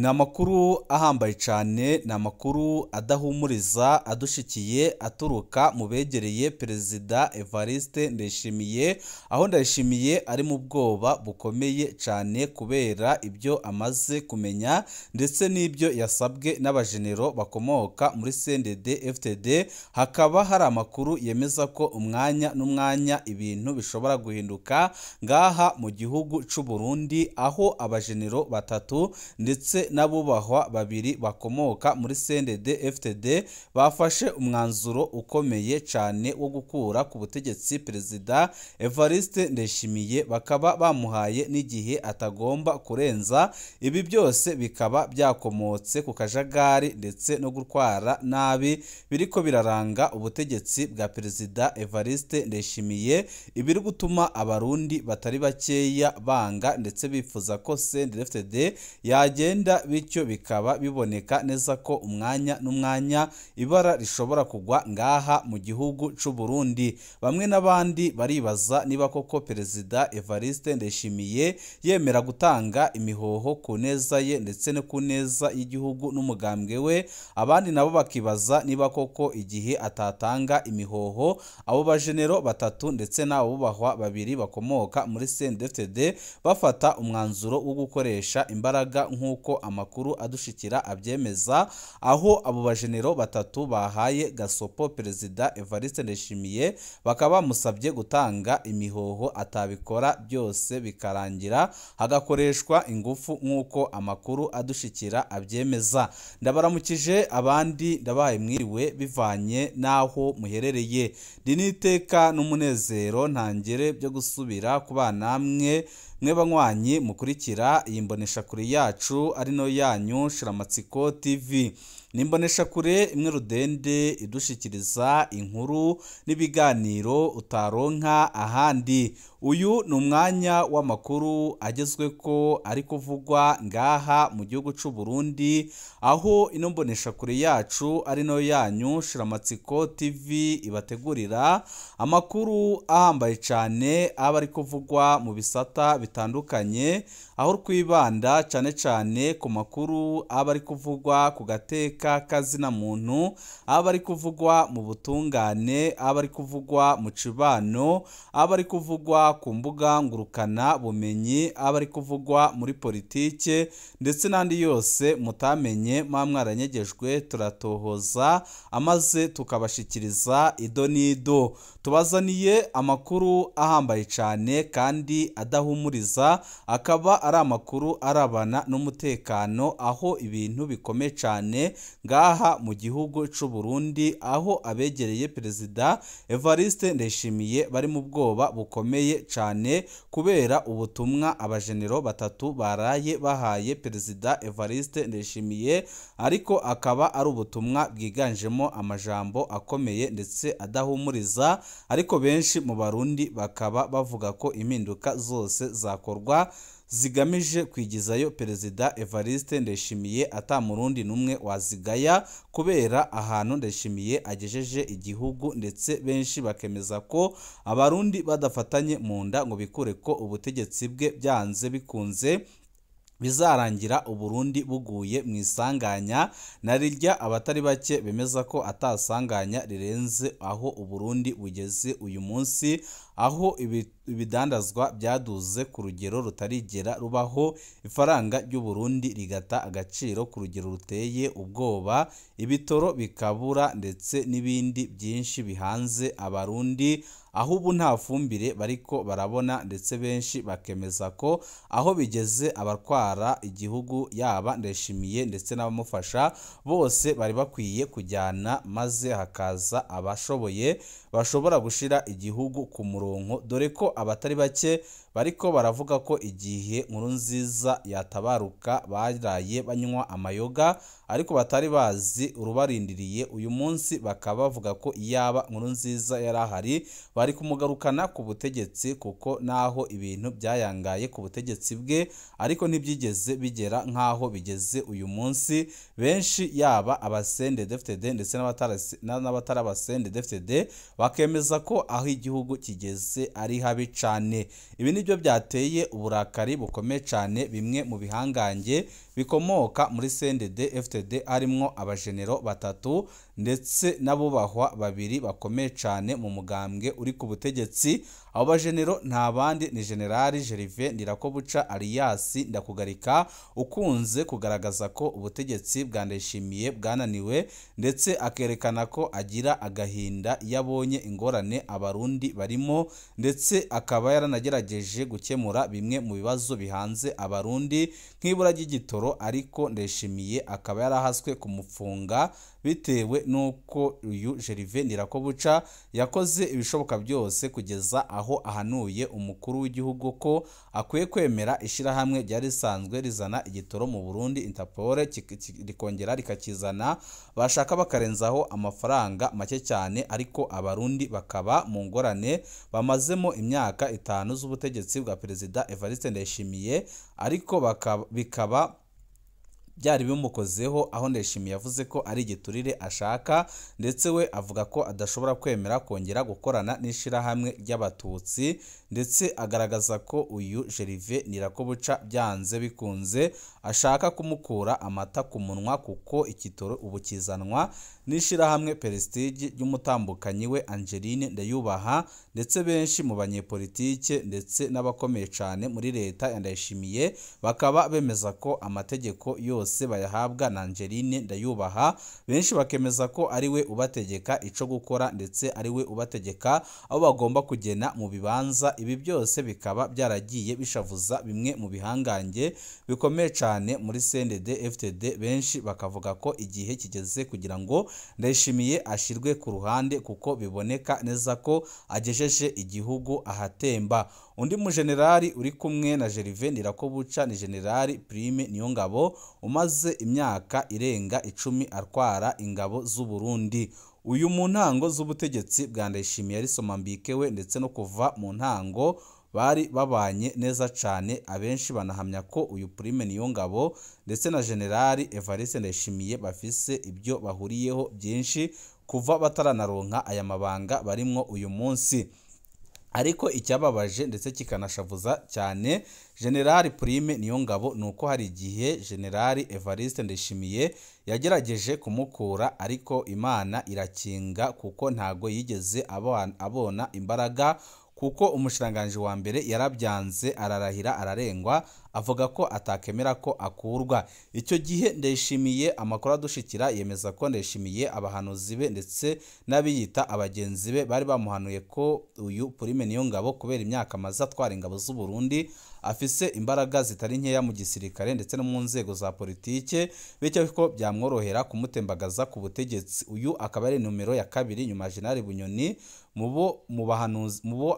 Ni amakuru ahambaye cyane, ni amakuru adahumuriza adushikiye aturuka mu begereye Perezida Evariste Ndayishimiye, aho Ndayishimiye ari mu bwoba bukomeye cyane kubera ibyo amaze kumenya ndetse n'ibyo yasabwe n'abajenero bakomoka muri CNDD-FDD. Hakaba hari amakuru yemeza ko umwanya n'umwanya ibintu bishobora guhinduka ngaha mu gihugu cy'u Burundi, aho abajenero batatu ndetse n'abubahwa babiri bakomoka muri CNDD-FDD bafashe umwanzuro ukomeye cyane wo gukura ku butegetsi Perezida Evariste Ndayishimiye, bakaba bamuhaye n'igihe atagomba kurenza. Ibi byose bikaba byakomotse ku kajagari ndetse no gutwara nabi biriko biraranga ubutegetsi bwa Perezida Evariste Ndayishimiye, ibiri gutuma abarundi batari bakeya banga ndetse bifuza ko CNDD-FDD yagenda, bityo bikaba biboneka neza ko umwanya n'umwanya ibara rishobora kugwa ngaha mu gihugu cy'u Burundi. Bamwe n'abandi baribaza niba koko Perezida Evariste Ndayishimiye yemera gutanga imihoho ku neza ye ndetse no ku neza y'igihugu n'umugambwe we. Abandi nabo bakibaza niba koko igihe atatanga imihoho abo bajenero batatu ndetse n'abubahwa babiri bakomoka muri CNDD-FDD bafata umwanzuro wo gukoresha imbaraga nk'uko amakuru adushikira abyemeza, aho abo bajenero batatu bahaye gasopo Perezida Evariste Ndayishimiye, bakaba bamusabye gutanga imihoho, atabikora byose bikarangira hagakoreshwa ingufu nk'uko amakuru adushikira abyemeza. Ndabaramukije abandi ndabaye mwiriwe bivanye n'aho muherereye. Ndi n'iteka n'umunezero ntangere byo gusubira kubana namwe mwe banywanyi mukurikira iyi mboneshakure yacu ari no yanyu Shiramatsiko TV. Nimboneshakure imwe rudende idushikiriza inkuru n'ibiganiro utaronka ahandi. Uyu ni umwanya w'amakuru agezwe ko ari kuvugwa ngaha mu gihugu cy'u Burundi, aho ino mboneshakure yacu ari no yanyu Shiramatsiko TV ibategurira amakuru ahambaye cyane aba ari kuvugwa mu bisata bitandukanye, aho twibanda cyane cyane ku makuru aba ari kuvugwa ku gateka kazina muntu, aba ari kuvugwa mu butungane, aba ari kuvugwa mu cibano, aba ari kuvugwa ku mbuga ngurukana bumenyi, aba ari kuvugwa muri politike ndetse n'andi yose mutamenye mwaranyegejwe turatohoza amaze tukabashikiriza ido n'ido. Tubazaniye amakuru ahambaye cyane kandi adahumuriza, akaba ari amakuru arabana n'umutekano, aho ibintu bikomeye cyane ngaha mu gihugu cy'u Burundi, aho abegereye Perezida Evariste Ndayishimiye bari mu bwoba bukomeye cyane kubera ubutumwa abajenero batatu baraye bahaye Perezida Evariste Ndayishimiye, ariko akaba ari ubutumwa bwiganjemo amajambo akomeye ndetse adahumuriza, ariko benshi mu Barundi bakaba bavuga ko impinduka zose zakorwa zigamije kwigizayo Perezida Evariste Ndayishimiye atamurundi numwe wazigaya kubera ahantu Ndayishimiye agejeje igihugu, ndetse benshi bakemeza ko abarundi badafatanye mu nda ngo bikure ko ubutegetsi bwe byanze bikunze bizarangira Uburundi buguye mu isanganya, na rirya abatari bake bemeza ko atasanganya rirenze aho Uburundi bugeze uyu munsi, aho ibidandazwa byaduze ku rugero rutarigera rubaho, ifaranga ry'u Burundi rigata agaciro ku rugero ruteye ubwoba, ibitoro bikabura ndetse n'ibindi byinshi bihanze abarundi, aho ubu nta fumbire bariko barabona, ndetse benshi bakemeza ko aho bigeze abatwara igihugu yaba Ndayishimiye ndetse n'abamufasha bose bari bakwiye kujyana, maze hakaza abashoboye bashobora gushira igihugu ku murongo, dore ko abatari bake bariko baravuga ko igihe Nkurunziza yatabaruka baraye banywa amayoga, ariko batari bazi urubarindiriye uyu munsi. Bakaba bavuga ko iyaba Nkurunziza yarahari bari kumugarukana ku butegetsi, kuko naho ibintu byayangaye ku butegetsi bwe ariko ntibyigeze bigera nkaho bigeze uyu munsi. Benshi yaba CNDD-FDD ndetse n'abatari CNDD-FDD bakemeza ko aho igihugu kigeze ari habi cyane. Ibi nibyo byateye uburakari bukomeye cyane bimwe mu bihangange bikomoka muri CNDD-FDD harimwo abajenero batatu ndetse n'abubahwa babiri bakomeye cyane mu mugambwe uri ku butegetsi. Abo bajenero nta bandi ni General Gervais Ndirakobuca alias Ndakugarika, ukunze kugaragaza ko ubutegetsi bwa Ndayishimiye bwananiwe ndetse akerekana ko agira agahinda yabonye ingorane abarundi barimo, ndetse akaba yaranagerageje gukemura bimwe mu bibazo bihanze abarundi nk'ibura ry'igitoro, ariko Ndayishimiye akaba yarahaswe kumufunga bitewe nuko uyu Gervais Ndirakobuca yakoze ibishoboka byose kugeza aho ahanuye umukuru w'igihugu ko akwiye kwemera ishirahamwe ryari risanzwe rizana igitoro mu Burundi Interpol rikongera rikakizana, bashaka bakarenzaho amafaranga make cyane, ariko abarundi bakaba mu ngorane bamazemo imyaka 5 z'ubutegetsi bwa Perezida Evariste Ndayishimiye, ariko bikaba byari bimukozeho, aho Ndayishimiye yavuze ko ari igiturire ashaka, ndetse we avuga ko adashobora kwemera kongera gukorana n'ishirahamwe ry'abatutsi, ndetse agaragaza ko uyu Gervais Ndirakobuca byanze bikunze ashaka kumukura amata ku munwa, kuko ikitoro ubu kizanwa n'ishirahamwe Prestige ry'umutambukanyi we Angeline Ndayubaha, ndetse benshi mu banyepolitike ndetse n'abakomeye cyane muri leta ya Ndayishimiye bakaba bemeza ko amategeko yose bayahabwa na Angeline Ndayubaha, benshi bakemeza ko ari we ubategeka ico gukora, ndetse ari we ubategeka aho bagomba kugena mu bibanza. Ibi byose bikaba byaragiye bishavuza bimwe mu bihangange bikomeye cyane muri CNDD-FDD, benshi bakavuga ko igihe kigeze kugira ngo Ndayishimiye ashirwe ku ruhande, kuko biboneka neza ko agejeje igihugu ahatemba. Undi mu generali uri kumwe na Gervais Ndirakobuca ni General Prime Niyongabo, umaze imyaka irenga 10 atwara ingabo z'u Burundi. Uyu mu ntango z'ubutegetsi bwa Ndayishimiye ari Somambikewe, ndetse no kuva mu ntango bari babanye neza cyane. Abenshi banahamya ko uyu Prime Niyongabo ndetse na General Evariste Ndayishimiye bafise ibyo bahuriyeho byinshi kuva bataranaronka aya mabanga barimwo uyu munsi. Ariko icyababaje ndetse kikanashavuza cyane General Prime Niyongabo nuko hari igihe General Evariste Ndayishimiye yagerageje kumukura, ariko Imana irakinga, kuko ntago yigeze abona imbaraga, kuko umushiranganje wa mbere yarabyanze, ararahira ararengwa, avuga ko atakemera ko akurwa. Icyo gihe Ndayishimiye amakuru adushikira yemeza ko Ndayishimiye abahanuzi be ndetse n'abiyita abagenzi be bari bamuhanuye ko uyu Prime Niyongabo kubera imyaka amaze atwara ingabo z'u Burundi afise imbaraga zitari nkeya mu gisirikare ndetse no mu nzego za politike, bityo ko byamworohera kumutembagaza ku butegetsi. Uyu akaba ari numero ya kabiri nyuma General Bunyoni mubo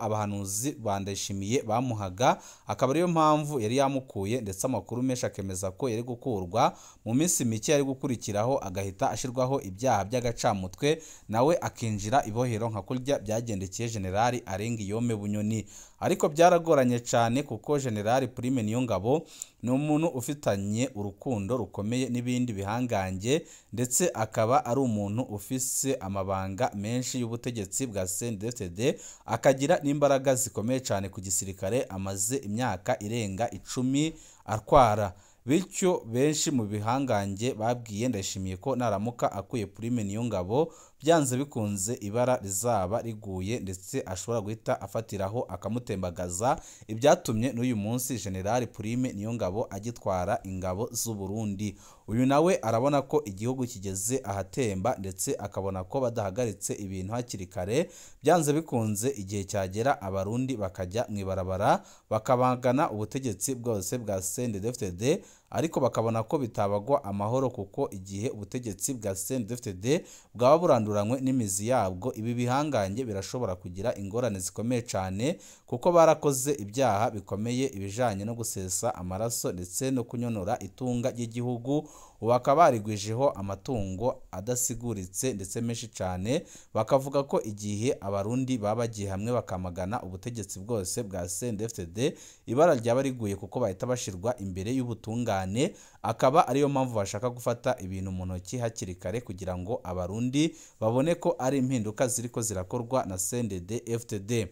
abahanuzi ba Ndayishimiye bamuhaga, akaba ariyo mpamvu yari yamukuye, ndetse amakuru menshi akemeza ko yari gukurwa mu minsi mike yari gukurikiraho, agahita ashirwaho ibyaha by'agacamutwe, nawe akinjira ibohero nka kurya byagendekeye General Arengiyome Bunyoni. Ariko byaragoranye cyane, kuko General Prime Niyongabo ni umuntu ufitanye urukundo rukomeye n'ibindi bihangange, ndetse akaba ari umuntu ufise amabanga menshi y'ubutegetsi bwa CNDD-FDD, akagira n'imbaraga zikomeye cyane ku gisirikare, amaze imyaka irenga 10 atwara. Bityo benshi mu bihangange babwiye Ndayishimiye ko naramuka akuye Prime Niyongabo byanze bikunze ibara rizaba riguye, ndetse ashobora guhita afatiraho akamutembagaza, ibyatumye n'uyu munsi General Prime Niyongabo agitwara ingabo z'u Burundi. Uyu nawe arabona ko igihugu kigeze ahatemba, ndetse akabona ko badahagaritse ibintu hakiri kare, byanze bikunze igihe cyagera abarundi bakajya mwibarabara bakabangana ubutegetsi bwose bwa CNDD-FDD, ariko bakabona ko bitabagwa amahoro, kuko igihe ubutegetsi bwa CNDD-FDD bwaba buranduranywe n'imizi yabwo, ibi bihangange birashobora kugira ingorane zikomeye cyane, kuko barakoze ibyaha bikomeye ibijanye no gusesa amaraso ndetse no kunyonora itunga ry'igihugu. Bakaba barigwijeho amatungo adasiguritse ndetse menshi cyane, bakavuga ko igihe abarundi babagiye hamwe bakamagana ubutegetsi bwose bwa CNDD-FDD ibara ryaba riguye, kuko bahita bashirwa imbere y'ubutungane. Akaba ariyo mpamvu bashaka gufata ibintu mu ntoki hakiri kare, kugira ngo abarundi babone ko ari impinduka ziriko zirakorwa na CNDD-FDD.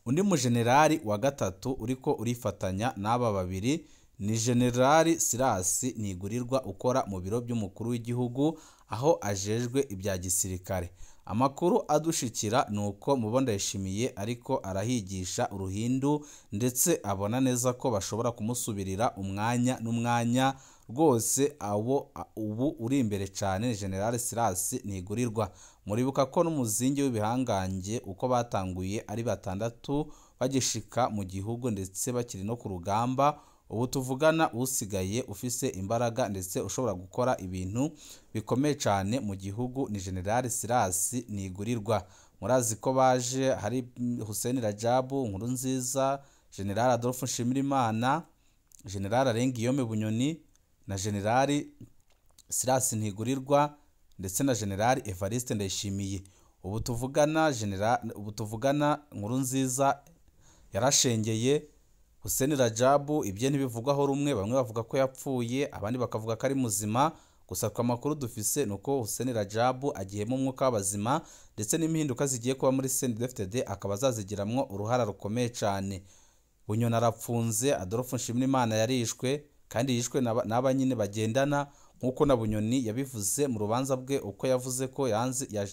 Undi mu generali wa gatatu uriko urifatanya n'aba babiri ni Generali Silas Ntigurirwa ukora mu biro by'umukuru w'igihugu aho ajejwe ibya gisirikare. Amakuru adushikira nuko Mubo Ndayishimiye ariko arahigisha uruhindu ndetse abona neza ko bashobora kumusubirira umwanya n'umwanya rwose ubu uri imbere cyane General Silas Ntigurirwa. Muribuka ko n'umuzingi w'ibihangange uko batanguye ari 6 bagishika mu gihugu ndetse bakiri no ku rugamba, ubu tuvugana usigaye ufise imbaraga ndetse ushobora gukora ibintu bikomeye cyane mu gihugu ni General Silas Ntigurirwa. Murazi ko baje hari Hussein Rajabu Nkurunziza, General Adolphe Nshimirimana, General Alengiyome Bunyoni na General Silas Ntigurirwa ndetse na General Evariste Ndayishimiye. Ubu tuvugana Nkurunziza yarashengeye, Hussein Rajabu ibye ntibivugwaho rumwe, bamwe bavuga ko yapfuye abandi bakavuga ko ari muzima. Gusa kwa makuru dufise nuko Hussein Rajabu agiyemo umwuka w'abazima ndetse n'impinduka zigiye kuba muri CNDD-FDD akaba azazigiramwo uruhara rukomeye cyane. Bunyoni arapfunze, Adolphe Nshimirimana yarishwe kandi yishwe n'aba nyine bagendana nkuko na Bunyoni yabivuze mu rubanza bwe uko yavuze ko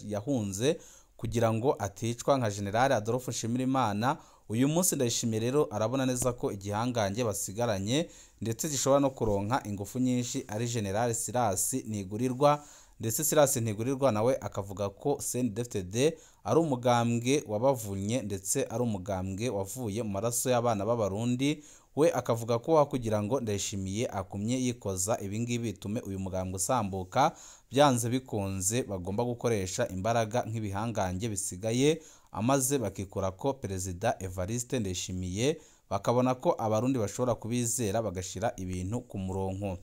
yahunze kugira ngo aticwa nka General Adolphe Nshimirimana. Uyu munsi Ndayishimiye rero arabona neza ko igihangange basigaranye ndetse gishobora no kuronka ingufu nyinshi ari General Silas Ntigurirwa, ndetse Silas Ntigurirwa nawe akavuga ko CNDD-FDD ari umugambwe wabavunye ndetse ari umugambwe wavuye mu maraso y'abana b'abarundi. We akavuga ko kugira ngo Ndayishimiye akumye yikoza ibingibi bitume uyu mugambwe usambuka, byanze bikunze bagomba gukoresha imbaraga nk'ibihangange bisigaye, amaze bakikura ko Perezida Evariste Ndayishimiye bakabona ko abarundi bashobora kubizera bagashira ibintu ku murongo.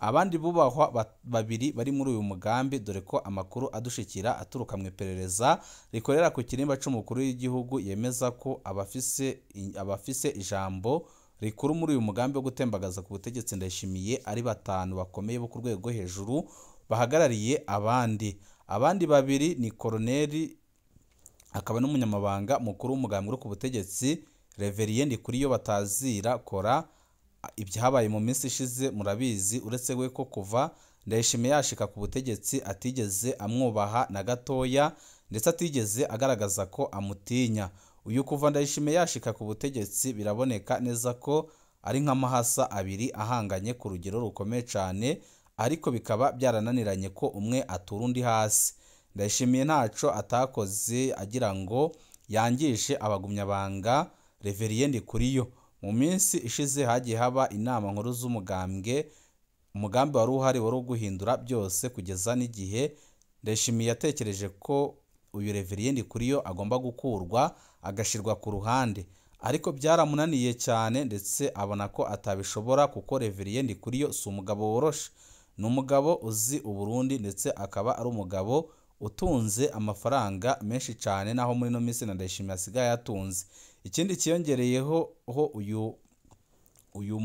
Abandi bubahwa babiri bari muri uyu mugambi, dore ko amakuru adushikira aturuka mu iperereza rikorera ku kirimba c'umukuru w'igihugu yemeza ko abafise ijambo rikuru muri uyu mugambi wo gutembagaza ku butegetsi Ndayishimiye ari 5 bakomeye bo ku rwego hejuru bahagarariye abandi babiri ni Colonel akaba n'umunyamabanga mukuru w'umugambi uri ku butegetsi Reverien Ndikuriyo batazira kora. Ibyahabaye mu minsi ishize murabizi, uretse we ko kuva Ndayishimiye yashika ku butegetsi atigeze amwubaha na gatoya ndetse atigeze agaragaza ko amutinya. Uyu kuva Ndayishimiye yashika ku butegetsi biraboneka neza ko ari nk'amahasa abiri ahanganye ku rugero rukomeye cyane, ariko bikaba byarananiranye ko umwe atura undi hasi. Ndayishimiye ntaco atakoze agira ngo yangishe abagumyabanga Reverien Ndikuriyo. Mu minsi ishize hagiye haba inama nkuru z'umugambwe, umugambi wari uhari wari guhindura byose kugeza n'igihe Ndayishimiye yatekereje ko uyu Reverien Ndikuriyo agomba gukurwa agashirwa ku ruhande, ariko byaramunaniye cyane ndetse abona ko atabishobora kuko Reverien Ndikuriyo si umugabo woroshe, ni umugabo uzi Uburundi ndetse akaba ari umugabo utunze amafaranga menshi cyane, naho muri no minsi na Ndayishimiye asigaye atunze. Ikindi kiyongereyeho uyu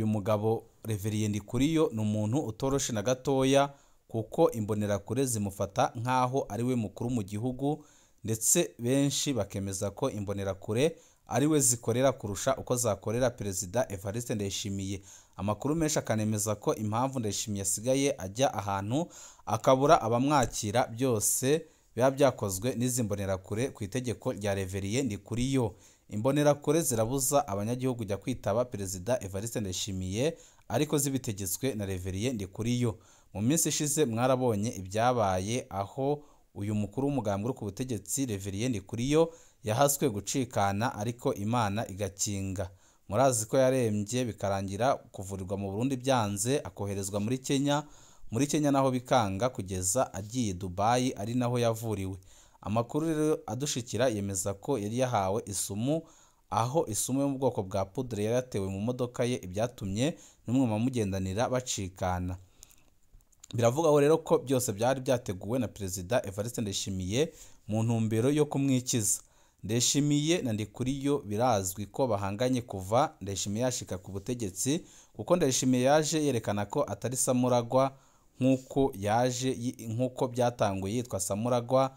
mugabo Reverien Ndikuriyo ni umuntu utoroshe na gatoya, kuko imbonerakure zimufata nkaho ari we mukuru mu gihugu ndetse benshi bakemeza ko imbonerakure ari we zikorera kurusha uko zakorera Perezida Evariste Ndayishimiye. Amakuru menshi akanemeza ko impamvu Ndayishimiye asigaye ajya ahantu akabura abamwakira byose biba byakozwe n'izi mbonerakure ku itegeko rya Reverien Ndikuriyo. Imbonerakure zirabuza abanyagihugu kujya kwitaba Perezida Evariste Ndayishimiye ariko zibitegetswe na Reverien Ndikuriyo. Mu minsi ishize mwarabonye ibyabaye aho uyu mukuru w'umugambi uri ku butegetsi Reverien Ndikuriyo yahaswe gucikana ariko Imana igakinga. Murazi ko yarembye bikarangira kuvurirwa mu Burundi byanze akoherezwa muri Kenya naho bikanga kugeza agiye Dubai ari naho yavuriwe. Amakuru rero adushikira yemeza ko yari yahawe isumu, aho isumu yo mu bwoko bwa poudre yari yatewe mu modoka ye ibyatumye n'umwe mu mugendanira bacikana. Biravugaho rero ko byose byari byateguwe na Perezida Evariste Ndayishimiye mu ntumbero yo kumwikiza. Ndayishimiye na Ndikuriyo birazwi ko bahanganye kuva Ndayishimiye yashika ku butegetsi, kuko Ndayishimiye yaje yerekana ko atari samuragwa nk'uko byatanguye yitwa samuragwa,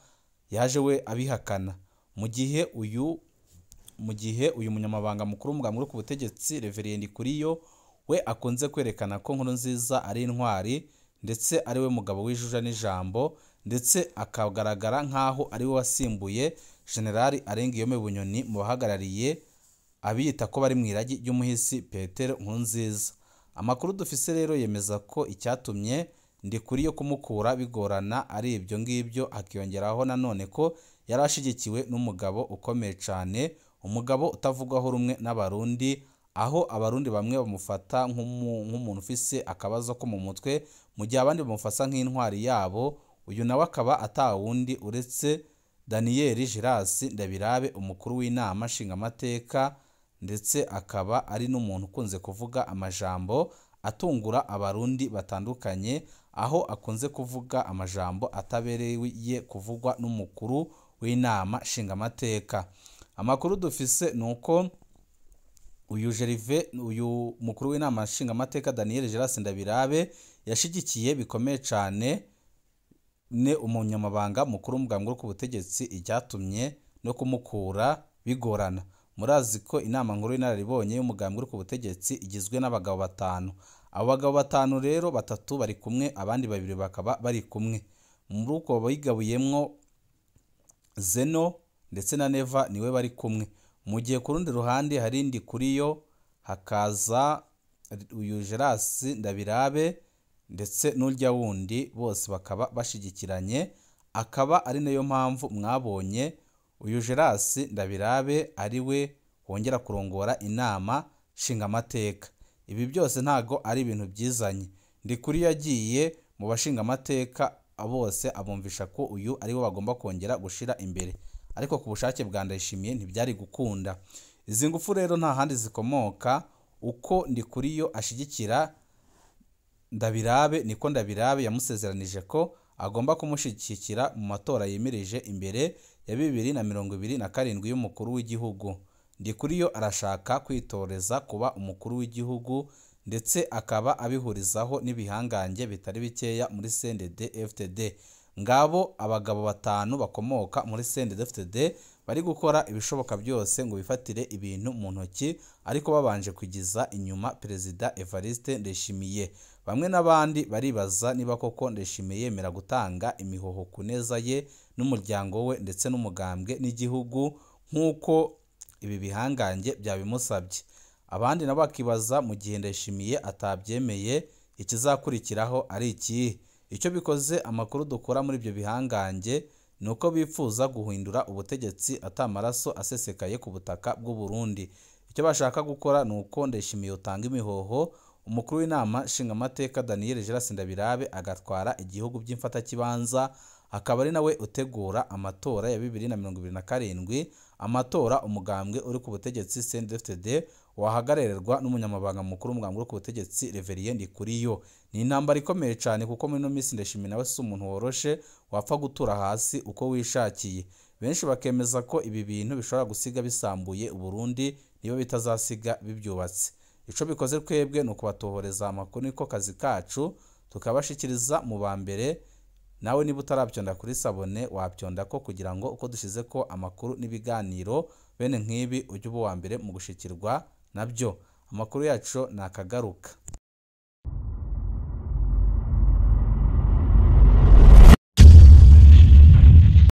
yaje we abihakana. Mu gihe mu gihe uyu munyamabanga mukuru w'umugambwe uri ku butegetsi Reverien Ndikuriyo we akunze kwerekana ko Nkurunziza ari intwari ndetse ari we mugabo w'ijuja n'ijambo, ndetse akagaragara nk'aho ari we wasimbuye General Arengiyome Bunyoni mu bahagarariye abiyita ko bari mu iragi ry'umuhisi Petero Nkurunziza. Amakuru dufise rero yemeza ko icyatumye Ndikuriyo kumukura bigorana ari ibyo ngibyo, akiyongeraho nanone ko yari ashigikiwe n'umugabo ukomeye cyane, umugabo utavugwaho rumwe n'abarundi, aho abarundi bamwe bamufata nk'umuntu ufise akabazo ko mu mutwe, mu gihe abandi bamufasa nk'intwari yabo. Uyu nawe akaba atawundi uretse Daniel Giras Ndabirabe, umukuru w'inama nshingamateka, ndetse akaba ari n'umuntu ukunze kuvuga amajambo atungura abarundi batandukanye, aho akunze kuvuga amajambo atabereye kuvugwa n'umukuru w'inama nshingamateka. Amakuru dufise nuko uyu mukuru w'inama nshingamateka Daniel Giras Ndabirabe yashigikiye bikomeye cyane umunyamabanga mukuru w'umugambwe uri ku butegetsi, icyatumye no kumukura bigorana. Murazi ko inama nkuru y'inararibonye y'umugambwe uri ku butegetsi igizwe n'abagabo batanu. Abo bagabo batanu rero batatu bari kumwe, abandi babiri bakaba bari kumwe. Muri uko bayigabuyemwo Zeno ndetse na Neva niwe bari kumwe, mu gihe ku rundi ruhande hari Ndikuriyo, hakaza uyu Giras Ndabirabe ndetse n'urya wundi, bose bakaba bashigikiranye. Akaba ari nayo mpamvu mwabonye uyu Giras Ndabirabe ari we wongera kurongora inama nshingamateka. Ibi byose ntago ari ibintu byizanye. Ndikuriyo yagiye mu bashingamateka bose abumvisha ko uyu ari we bagomba kongera gushira imbere, ariko ku bushake bwa Ndayishimiye ntibyari gukunda. Izi ngufu rero nta handi zikomoka, uko Ndikuriyo ashigikira Ndabirabe niko Ndabirabe yamusezeranije ko agomba kumushyigikira mu matora yimirije imbere ya 2027 y'umukuru w'igihugu. Ndikuriyo arashaka kwitoreza kuba umukuru w'igihugu, ndetse akaba abihurizaho n'ibihangange bitari bikeya muri CNDD-FDD. Ngabo abagabo batanu bakomoka muri CNDD-FDD bari gukora ibishoboka byose ngo bifatire ibintu mu ntoki, ariko babanje kwigiza inyuma Perezida Evariste Ndayishimiye. Bamwe n'abandi baribaza niba koko Ndayishimiye yemera gutanga imihoho ku neza ye n'umuryango we ndetse n'umugambwe n'igihugu nk'uko ibi bihangange byabimusabye. Abandi nabo bakibaza mu gihe Ndayishimiye atabyemeye ikizakurikiraho ari ikihe. Icyo bikoze amakuru dukora muri ibyo bihangange ni uko bifuza guhindura ubutegetsi atamaraso asesekaye ku butaka bw'u Burundi. Icyo bashaka gukora ni uko Ndayishimiye utanga imihoho, umukuru w'inama nshingamateka Daniel Giras Ndabirabe agatwara igihugu by'imfatakibanza, akaba ari nawe utegura amatora ya 2027, amatora umugambwe uri ku butegetsi CNDD-FDD wahagararirwa n'umunyamabanga mukuru w'umugambwe uri ku butegetsi Reverien Ndikuriyo. Ni intambara ikomeye cyane, kuko muri no minsi Ndayishimiye nawe si umuntu woroshe wapfa gutura hasi uko wishakiye. Benshi bakemeza ko ibi bintu bishobora gusiga bisambuye Uburundi niyo bitazasiga bibyubatse. Ico bikoze twebwe ni ukubatohoreza amakuru, niko kazi kacu, tukabashikiriza mu ba mbere. Nawe niba utarabyonda kuri sabone wabyonda ko, kugira ngo uko dushize ko amakuru n'ibiganiro bene nk'ibi ujye uba wa mbere mu gushikirwa nabyo. Amakuru yacu nakagaruka.